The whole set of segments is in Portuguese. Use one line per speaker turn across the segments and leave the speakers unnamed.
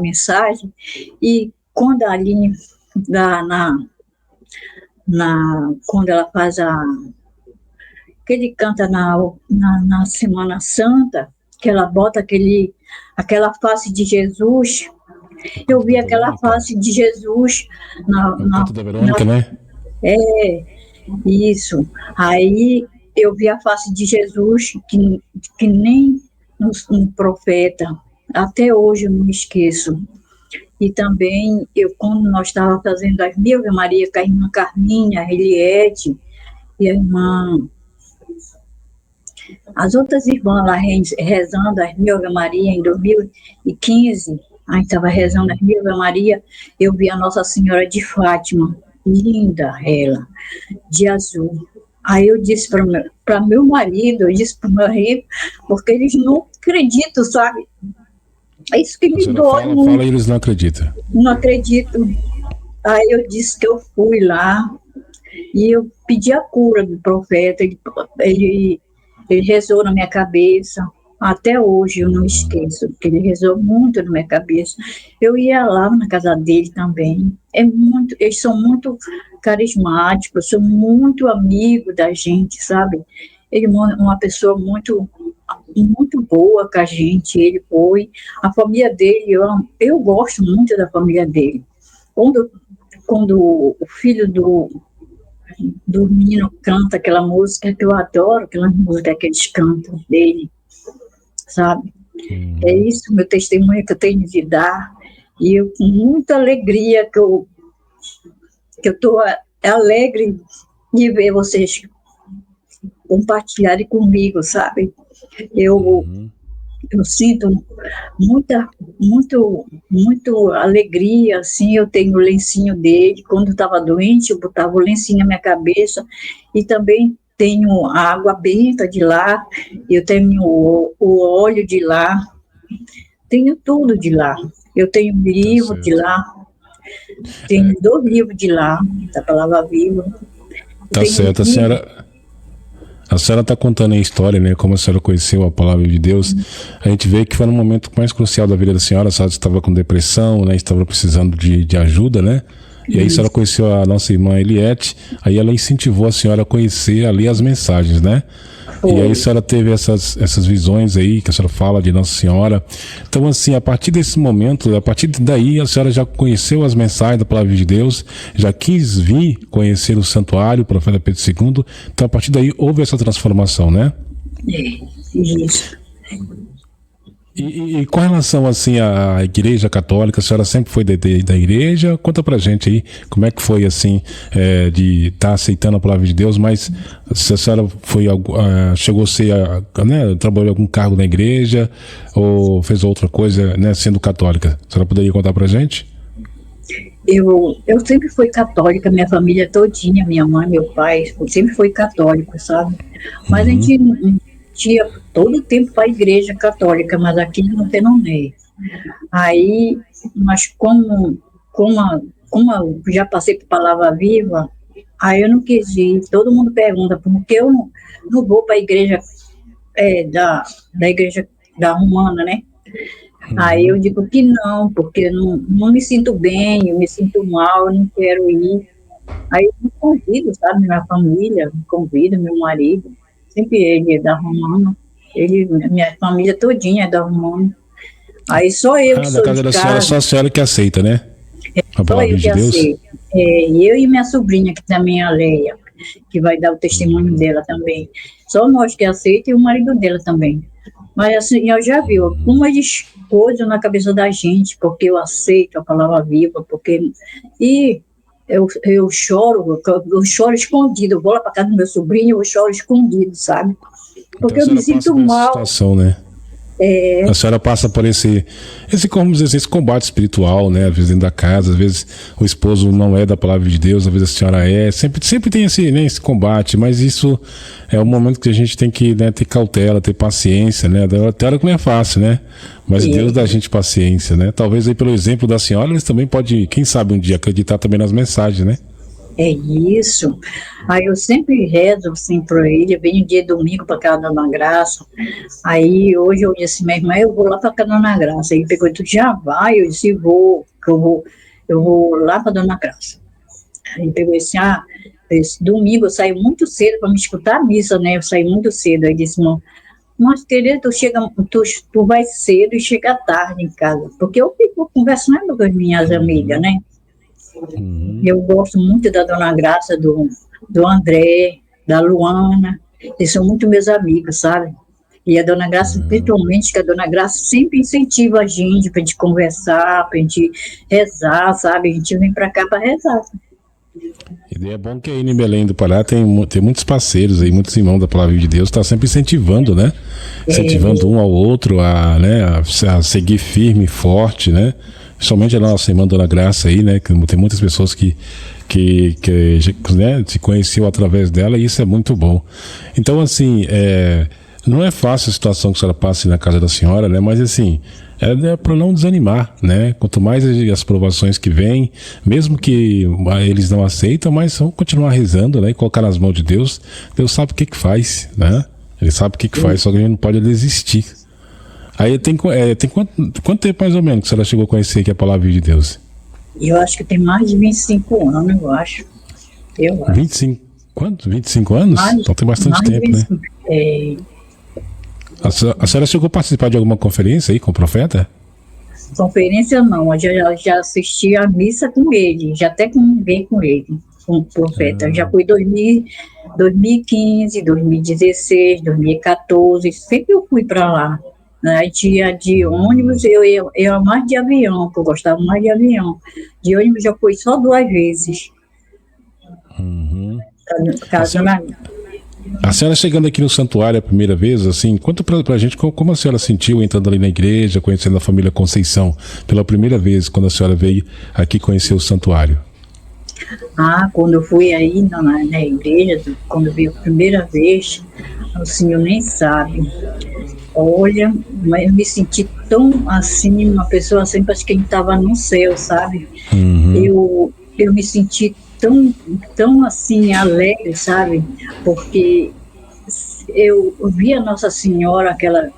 mensagem, e quando a Aline, quando ela faz que ele canta na Semana Santa, que ela bota aquela face de Jesus, eu vi aquela face de Jesus
no canto da Verônica, né?
Isso. Aí eu vi a face de Jesus que nem um profeta. Até hoje eu não me esqueço. E também, quando nós estávamos fazendo as 1000 Ave Maria com a irmã Carminha, a Eliette, e a irmã... As outras irmãs lá rezando as 1000 Ave Maria em 2015, a gente estava rezando as 1000 Ave Maria, eu vi a Nossa Senhora de Fátima, linda ela, de azul. Aí eu disse para meu marido, porque eles não acreditam, sabe? É isso que me dói.
Fala e eles não acreditam.
Não acredito. Aí eu disse que eu fui lá e eu pedi a cura do profeta. Ele rezou na minha cabeça. Até hoje eu não esqueço, porque ele rezou muito na minha cabeça. Eu ia lá na casa dele também. Eles são muito carismáticos, são muito amigos da gente, sabe? Ele é uma pessoa muito boa com a gente, ele foi. A família dele, eu gosto muito da família dele. Quando o filho do menino canta aquela música, que eu adoro, aquela música que eles cantam dele, sabe? É isso, meu testemunho que eu tenho de dar, e eu com muita alegria que eu estou alegre de ver vocês compartilharem comigo, sabe? Eu sinto muito alegria, assim. Eu tenho o lencinho dele, quando eu estava doente, eu botava o lencinho na minha cabeça, e também tenho a água benta de lá, eu tenho o óleo de lá, tenho tudo de lá. Eu tenho um livro de lá, tenho 2 livros de lá, da Palavra Viva.
Tá certo, a senhora está contando a história, né, como a senhora conheceu a Palavra de Deus. A gente vê que foi no momento mais crucial da vida da senhora. A senhora estava com depressão, né, estava precisando de ajuda, né? E aí a senhora conheceu a nossa irmã Eliette, aí ela incentivou a senhora a conhecer ali as mensagens, né? E aí a senhora teve essas visões aí, que a senhora fala de Nossa Senhora. Então, assim, a partir desse momento, a partir daí, a senhora já conheceu as mensagens da Palavra de Deus, já quis vir conhecer o santuário, o profeta Pedro II. Então, a partir daí, houve essa transformação, né?
Isso.
E com relação, assim, à Igreja Católica, a senhora sempre foi da igreja? Conta pra gente aí, como é que foi, assim, de estar aceitando a Palavra de Deus, mas se a senhora chegou a ser, né, trabalhou em algum cargo na igreja, ou fez outra coisa, né, sendo católica? A senhora poderia contar pra gente?
Eu sempre fui católica, minha família todinha, minha mãe, meu pai, sempre foi católico, sabe? Mas a gente ia todo o tempo para a igreja católica, mas aqui no Penoné. Aí, mas como eu já passei por Palavra Viva, aí eu não quis ir. Todo mundo pergunta por que eu não vou para a igreja da igreja da Romana, né? Aí eu digo que não, porque eu não me sinto bem, eu me sinto mal, eu não quero ir. Aí eu me convido, sabe, minha família, me convida, meu marido, sempre ele é da Romana, minha família todinha é da Romana. Aí só eu que sou
da casa da senhora, só a senhora que aceita, né? A Palavra de Deus.
Eu e minha sobrinha, que também é a Leia, que vai dar o testemunho dela também. Só nós que aceitamos e o marido dela também. Mas assim, eu já vi algumas coisas na cabeça da gente, porque eu aceito a Palavra Viva, e eu choro escondido. Eu vou lá para casa do meu sobrinho, eu choro escondido, sabe? Porque
então,
eu me sinto mal.
Situação, né? A senhora passa por esse combate espiritual, né? Às vezes dentro da casa, às vezes o esposo não é da Palavra de Deus, às vezes a senhora é. Sempre tem esse combate, mas isso é um momento que a gente tem que, né, ter cautela, ter paciência, né? Até hora que não é fácil, né? Mas Deus dá a gente paciência, né? Talvez aí pelo exemplo da senhora, eles também podem, quem sabe um dia, acreditar também nas mensagens, né?
É isso. Aí eu sempre rezo assim para ele. Eu venho dia domingo para casa da Dona Graça. Aí hoje eu disse, minha irmã, eu vou lá para casa da Dona Graça. Aí ele pegou, tu já vai? Eu disse, vou, que eu vou lá para Dona Graça. Aí ele pegou assim, esse domingo eu saio muito cedo para me escutar a missa, né? Eu saí muito cedo. Aí disse, irmão, mas querido, tu vai cedo e chega tarde em casa. Porque eu fico conversando com as minhas amigas, né? Eu gosto muito da Dona Graça, do André, da Luana, eles são muito meus amigos, sabe? E a Dona Graça, principalmente, que a Dona Graça sempre incentiva a gente pra gente conversar, pra gente rezar, sabe? A gente vem pra cá pra rezar.
E é bom que aí em Belém do Pará tem muitos parceiros aí, muitos irmãos da Palavra de Deus, tá sempre incentivando, né? Incentivando um ao outro a seguir firme, forte, né? Somente a nossa irmã Dona Graça aí, né? Que tem muitas pessoas que né, se conheceu através dela, e isso é muito bom. Então, assim, não é fácil a situação que a senhora passa na casa da senhora, né? Mas, assim, é para não desanimar, né? Quanto mais as provações que vêm, mesmo que eles não aceitam, mas vão continuar rezando, né? E colocar nas mãos de Deus. Deus sabe o que faz, né? Ele sabe o que faz, só que a gente não pode desistir. Aí tem quanto tempo mais ou menos que a senhora chegou a conhecer que é a Palavra de Deus?
Eu acho que tem mais de 25 anos, eu acho.
25? Quanto? 25 anos? Então tem bastante tempo, 25, né? A senhora chegou a participar de alguma conferência aí com o profeta?
Conferência não, eu já assisti a missa com ele, já até convivi com ele, com o profeta. Já fui 2015, 2016, 2014, sempre eu fui para lá. Né? De ônibus, eu ia mais de avião, porque eu gostava mais de avião. De ônibus já fui só 2 vezes.
A senhora chegando aqui no santuário a primeira vez, assim, conta pra gente como a senhora sentiu entrando ali na igreja, conhecendo a família Conceição, pela primeira vez, quando a senhora veio aqui conhecer o santuário.
Quando eu fui aí na igreja, quando eu vi a primeira vez, o senhor nem sabe. Olha, mas eu me senti tão assim, uma pessoa assim, parece que a gente estava no céu, sabe? Eu me senti tão assim, alegre, sabe? Porque eu vi a Nossa Senhora, aquela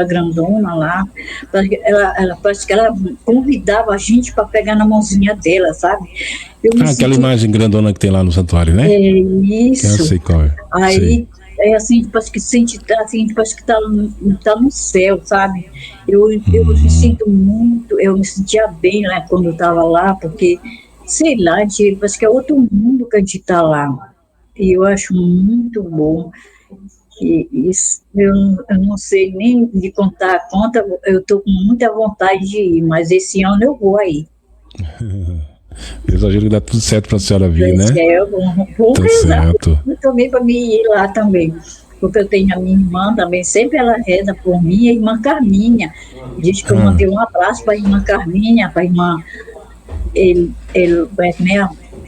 grandona lá, parece que ela convidava a gente para pegar na mãozinha dela, sabe?
Aquela imagem grandona que tem lá no santuário, né?
É isso.
Eu sei qual é.
Aí, assim, parece que parece que tá no céu, sabe? Eu me sinto muito, eu me sentia bem, né, quando eu estava lá, porque, sei lá, parece que é outro mundo que a gente está lá. E eu acho muito bom. E isso, eu não sei nem de contar a conta, eu estou com muita vontade de ir, mas esse ano eu vou aí.
Eu exagero que dá tudo certo para a senhora vir, né?
Eu vou rezar também para mim ir lá também. Porque eu tenho a minha irmã também, sempre ela reza por mim, a irmã Carminha. Diz que eu mandei um abraço para a irmã Carminha, para a irmã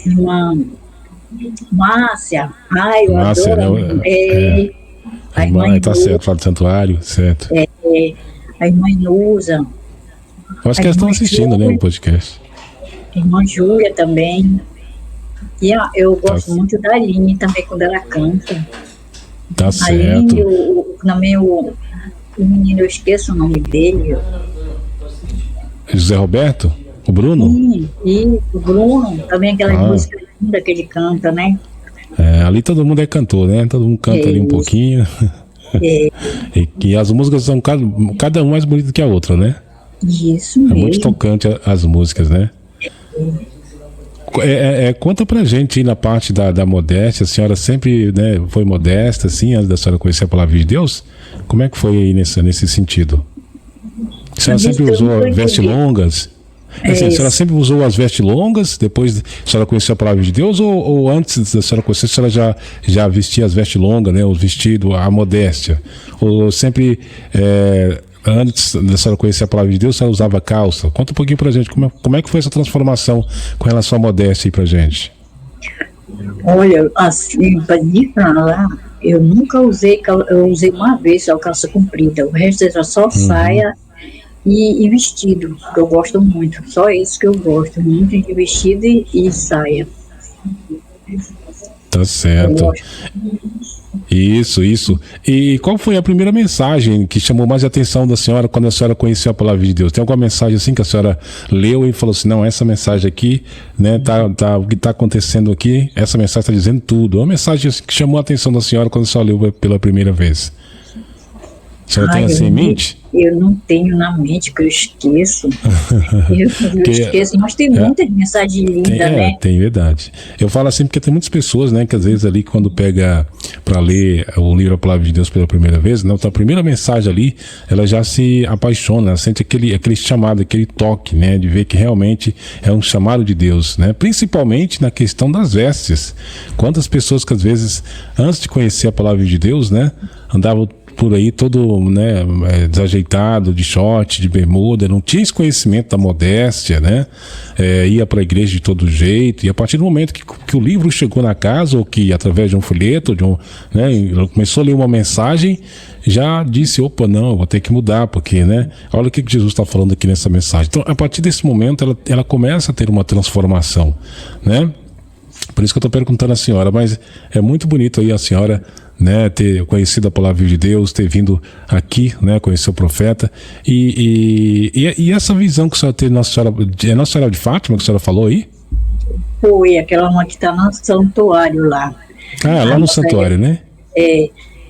irmã Márcia. Eu
Márcia,
adoro.
A irmã tá certo lá do santuário, certo.
A irmã Inusa.
Eu acho que elas estão assistindo, né, o podcast.
A irmã Júlia também. E eu gosto muito da Aline também, quando ela canta.
Tá certo.
Também o menino, eu esqueço o nome dele.
José Roberto? O Bruno?
Sim, e o Bruno, também aquela música linda que ele canta, né?
Ali todo mundo é cantor, né? Todo mundo canta ali um pouquinho. E as músicas são cada uma mais bonita que a outra, né?
Isso mesmo.
É muito tocante as músicas, né? Conta pra gente aí na parte da modéstia. A senhora sempre, né, foi modesta, assim, antes da senhora conhecer a Palavra de Deus? Como é que foi aí nesse sentido? A senhora sempre usou vestes longas? A senhora sempre usou as vestes longas, depois a senhora conheceu a Palavra de Deus, ou antes da senhora conhecer, a senhora já vestia as vestes longas, né, os vestidos, a modéstia? Ou sempre, antes da senhora conhecer a Palavra de Deus, a senhora usava calça? Conta um pouquinho pra gente, como é que foi essa transformação com relação à modéstia aí pra gente?
Olha, assim, para ir pra lá, eu nunca usei, eu usei uma vez só calça comprida, o resto era só saia e vestido, que eu gosto muito, só isso que eu gosto muito, de vestido e saia.
Tá certo. Isso. E qual foi a primeira mensagem que chamou mais a atenção da senhora quando a senhora conheceu a palavra de Deus? Tem alguma mensagem assim que a senhora leu e falou assim, não, essa mensagem aqui, né, o que está acontecendo aqui, essa mensagem está dizendo tudo. Uma mensagem assim, que chamou a atenção da senhora quando a senhora leu pela primeira vez? A senhora tem assim em mente?
Eu não tenho na mente, que eu esqueço. Eu esqueço, mas tem muita mensagem linda, né?
Tem, verdade. Eu falo assim porque tem muitas pessoas, né, que às vezes ali quando pega para ler o livro A Palavra de Deus pela primeira vez, né, então a primeira mensagem ali, ela já se apaixona, ela sente aquele chamado, aquele toque, né, de ver que realmente é um chamado de Deus, né, principalmente na questão das vestes. Quantas pessoas que às vezes, antes de conhecer a Palavra de Deus, né, andavam por aí todo, né, desajeitado, de short, de bermuda, não tinha esse conhecimento da modéstia, né, ia para a igreja de todo jeito, e a partir do momento que o livro chegou na casa, ou que através de um folheto, né, começou a ler uma mensagem, já disse, opa, não, eu vou ter que mudar, porque, né, olha o que Jesus está falando aqui nessa mensagem. Então, a partir desse momento, ela começa a ter uma transformação, né. Por isso que eu estou perguntando à senhora, mas é muito bonito aí a senhora, né, ter conhecido a palavra de Deus, ter vindo aqui, né, conhecer o profeta, e essa visão que a senhora teve, Nossa Senhora de Fátima, que a senhora falou aí?
Foi aquela uma que está no santuário lá.
Lá no santuário, né?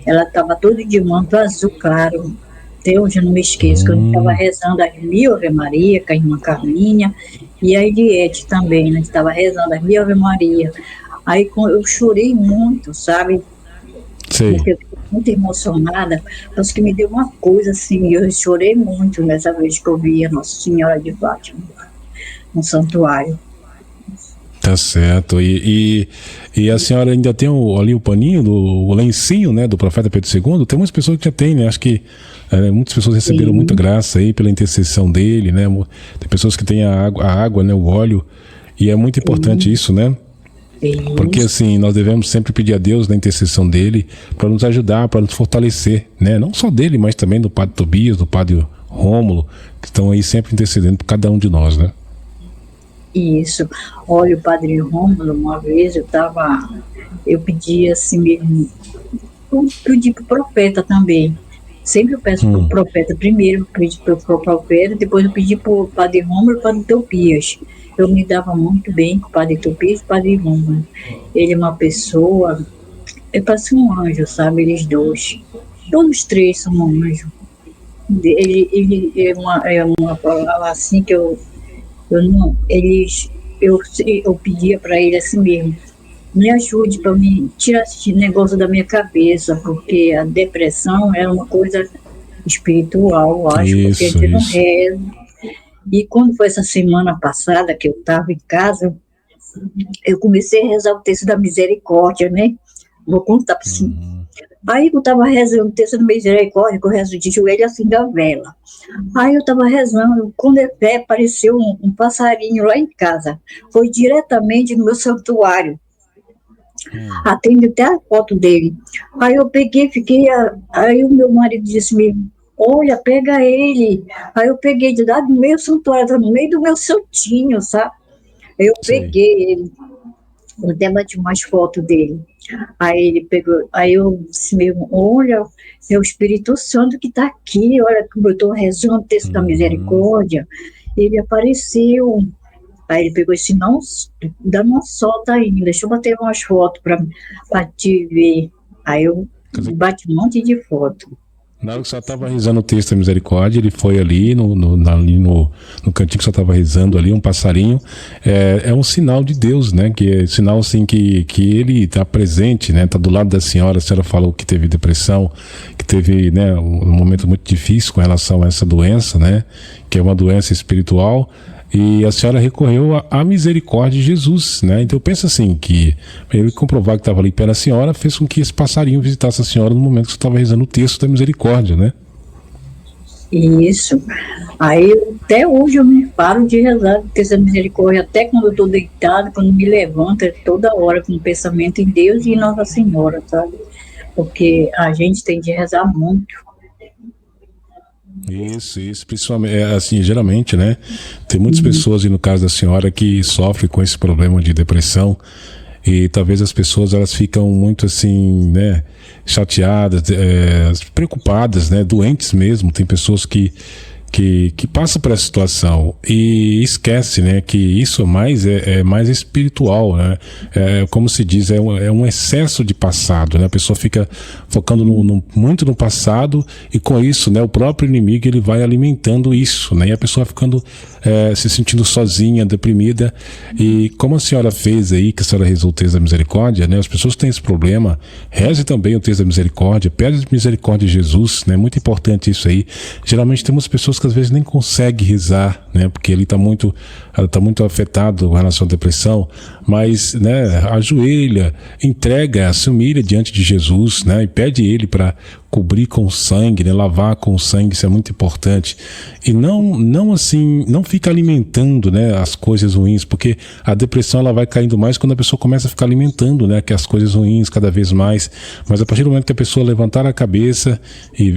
Ela estava toda de manto azul claro. Até hoje eu não me esqueço, que eu estava rezando as 1000 Ave Maria com a irmã Carminha, e a Eliette também, né, estava rezando as 1000 Ave Maria. Aí eu chorei muito, sabe?
Sim.
Porque eu fiquei muito emocionada, mas que me deu uma coisa assim, eu chorei muito nessa vez que eu vi a Nossa Senhora de Fátima no santuário.
Tá certo. E a senhora ainda tem ali o paninho, o lencinho, né, do profeta Pedro II? Tem muitas pessoas que já tem, né? Acho que muitas pessoas receberam muita graça aí pela intercessão dele, né? Tem pessoas que têm a água, né, o óleo, e é muito importante isso, né? Porque assim, nós devemos sempre pedir a Deus na intercessão dele para nos ajudar, para nos fortalecer, né? Não só dele, mas também do padre Tobias, do padre Rômulo, que estão aí sempre intercedendo por cada um de nós, né?
Isso. Olha, o padre Rômulo, uma vez eu pedi assim mesmo, eu pedi para o profeta também. Sempre eu peço para o profeta primeiro, eu pedi para o profeta, depois eu pedi para o padre Rômulo e o padre Tobias. Eu me dava muito bem com o padre Tobias e o padre Rômulo. Ele é uma pessoa, parece um anjo, sabe? Eles dois. Todos três são um anjo. Ele é uma palavra assim que eu pedia para ele assim mesmo, me ajude para me tirar esse negócio da minha cabeça, porque a depressão era uma coisa espiritual, eu acho, porque a gente não reza. E quando foi essa semana passada que eu estava em casa, eu comecei a rezar o texto da misericórdia, né? Vou contar para você. Aí eu estava rezando o texto da misericórdia, que eu rezo de joelho assim da vela. Aí eu estava rezando, quando apareceu um passarinho lá em casa. Foi diretamente no meu santuário. Atende até a foto dele. Aí eu peguei, aí o meu marido disse mesmo, olha, pega ele. Aí eu peguei de lá no meio do santuário, no meio do meu santinho, sabe? Aí eu peguei ele. Eu até bati mais fotos dele. Aí ele pegou, aí eu disse mesmo, olha, é o Espírito Santo que está aqui, olha como eu estou rezando o texto da misericórdia. Ele apareceu. Aí ele pegou e disse, não, ainda não solta ainda, deixa eu bater umas fotos para te ver. Aí eu bati um monte de foto.
Na hora que você estava rezando o texto da misericórdia, ele foi ali no cantinho que você estava rezando ali, um passarinho, é um sinal de Deus, né? Que é sinal assim que ele está presente, né? Está do lado da senhora. A senhora falou que teve depressão, que teve, né, um momento muito difícil com relação a essa doença, né? Que é uma doença espiritual. E a senhora recorreu à misericórdia de Jesus, né? Então eu penso assim, que ele comprovar que estava ali perto da senhora, fez com que esse passarinho visitasse a senhora no momento que você estava rezando o texto da misericórdia, né?
Isso. Aí até hoje eu me paro de rezar o texto da misericórdia, até quando eu estou deitada, quando me levanto, toda hora com o pensamento em Deus e em Nossa Senhora, sabe? Porque a gente tem de rezar muito.
Isso, principalmente, assim, geralmente, né, tem muitas pessoas, e no caso da senhora, que sofrem com esse problema de depressão, e talvez as pessoas elas ficam muito assim, né, chateadas, preocupadas, né, doentes mesmo. Tem pessoas que passam por essa situação e esquece, né, que isso é mais espiritual, né? Como se diz, é um excesso de passado, né? A pessoa fica focando muito no passado, e com isso, né, o próprio inimigo ele vai alimentando isso, né? E a pessoa ficando se sentindo sozinha, deprimida. E como a senhora fez aí, que a senhora rezou o texto da misericórdia, né? As pessoas que têm esse problema, reze também o texto da misericórdia, pede misericórdia de Jesus, né? Muito importante isso aí. Geralmente temos pessoas que às vezes nem conseguem rezar, né? Porque ele está muito afetado com relação à depressão, mas, né, ajoelha, entrega, se humilha diante de Jesus, né? E pede ele para cobrir com sangue, né? Lavar com sangue, isso é muito importante. E não assim, não fica alimentando, né, as coisas ruins, porque a depressão ela vai caindo mais quando a pessoa começa a ficar alimentando, né, que as coisas ruins cada vez mais. Mas a partir do momento que a pessoa levantar a cabeça e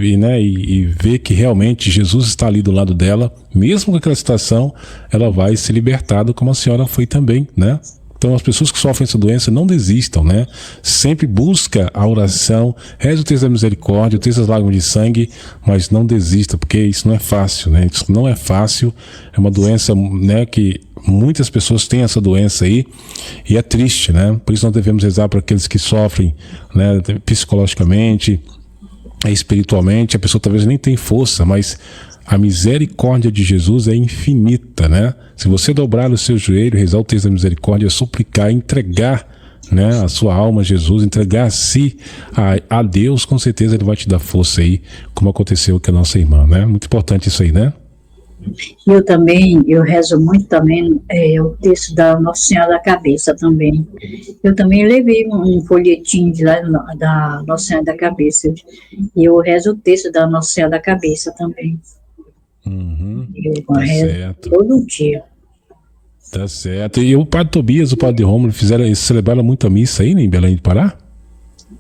ver que realmente Jesus está ali do lado dela, mesmo com aquela situação, ela vai ser libertada, como a senhora foi também, né? Então as pessoas que sofrem essa doença não desistam, né? Sempre busca a oração, reze o texto da misericórdia, o texto das lágrimas de sangue, mas não desista, porque isso não é fácil, né? Isso não é fácil, é uma doença, né, que muitas pessoas têm essa doença aí, e é triste, né? Por isso nós devemos rezar para aqueles que sofrem, né, psicologicamente, espiritualmente. A pessoa talvez nem tem força, mas a misericórdia de Jesus é infinita, né? Se você dobrar o seu joelho, rezar o texto da misericórdia, suplicar, entregar, né, a sua alma a Jesus, entregar a si a Deus, com certeza ele vai te dar força aí, como aconteceu com a nossa irmã, né? Muito importante isso aí, né?
Eu rezo muito também o texto da Nossa Senhora da Cabeça também. Eu também levei um folhetim de lá da Nossa Senhora da Cabeça, e eu rezo o texto da Nossa Senhora da Cabeça também. Eu
Tá
rezo
certo.
todo dia.
Tá certo. E o padre Tobias, o padre Rômulo, eles celebraram muito a missa aí, né, em Belém do Pará?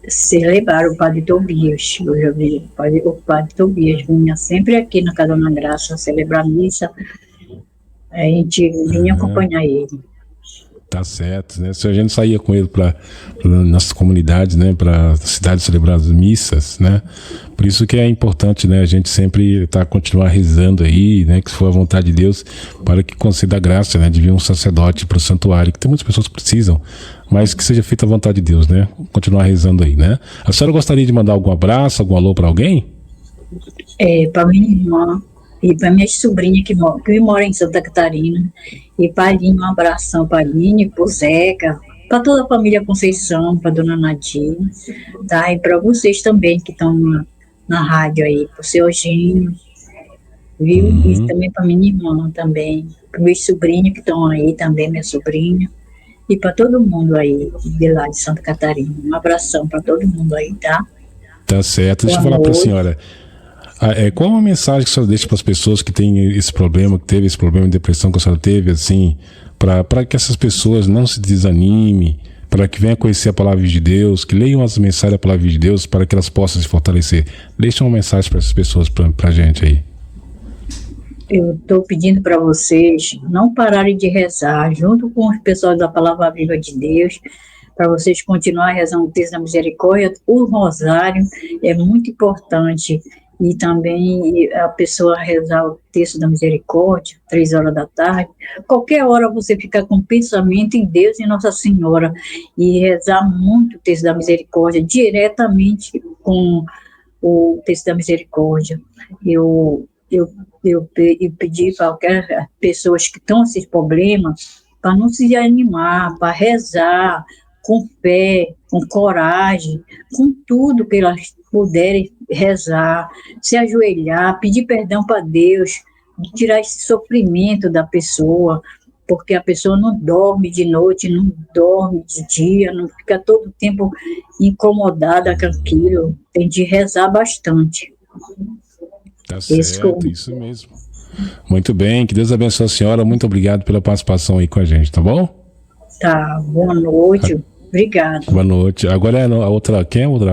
Celebraram o Padre Tobias. Eu já vi o Padre Tobias vinha sempre aqui na Casa da Graça celebrar a missa. A gente vinha acompanhar ele.
Tá certo, né? Se a gente saía com ele para nossas comunidades, né, para a cidade celebrar as missas, né? Por isso que é importante, né, a gente sempre continuar rezando aí, né, que for a vontade de Deus, para que conceda a graça, né, de vir um sacerdote para o santuário, que tem muitas pessoas que precisam, mas que seja feita a vontade de Deus, né? Continuar rezando aí, né? A senhora gostaria de mandar algum abraço, algum alô para alguém?
Para minha irmã e para minha sobrinha que mora em Santa Catarina, e para a Aline, um abração para a Aline, para o Zeca, para toda a família Conceição, para a dona Nadir, tá? E para vocês também que estão na rádio aí, para o seu Eugênio, viu? E também para minha irmã também, para meus sobrinhos que estão aí também, minha sobrinha, e para todo mundo aí de lá de Santa Catarina. Um abração para todo mundo aí, tá?
Tá certo. Deixa eu falar para a senhora. Qual é uma mensagem que a senhora deixa para as pessoas que têm esse problema, que teve esse problema de depressão que a senhora teve, assim, para que essas pessoas não se desanimem, para que venham conhecer a palavra de Deus, que leiam as mensagens da palavra de Deus, para que elas possam se fortalecer? Deixa uma mensagem para essas pessoas, para a gente aí.
Eu estou pedindo para vocês não pararem de rezar, junto com os pessoal da Palavra Viva de Deus, para vocês continuarem rezando o texto da misericórdia. O rosário é muito importante, e também a pessoa rezar o texto da misericórdia, 3 horas da tarde, qualquer hora você ficar com pensamento em Deus e Nossa Senhora, e rezar muito o texto da misericórdia, diretamente com o texto da misericórdia. Eu pedi para qualquer pessoas que estão com esses problemas, para não se animar, para rezar com fé, com coragem, com tudo que elas puderem rezar, se ajoelhar, pedir perdão para Deus, tirar esse sofrimento da pessoa, porque a pessoa não dorme de noite, não dorme de dia, não fica todo o tempo incomodada com aquilo, tem de rezar bastante.
Tá certo, isso mesmo. Muito bem, que Deus abençoe a senhora, muito obrigado pela participação aí com a gente, tá bom?
Tá, boa noite, obrigada.
Boa noite. Agora é a outra, quem é a outra?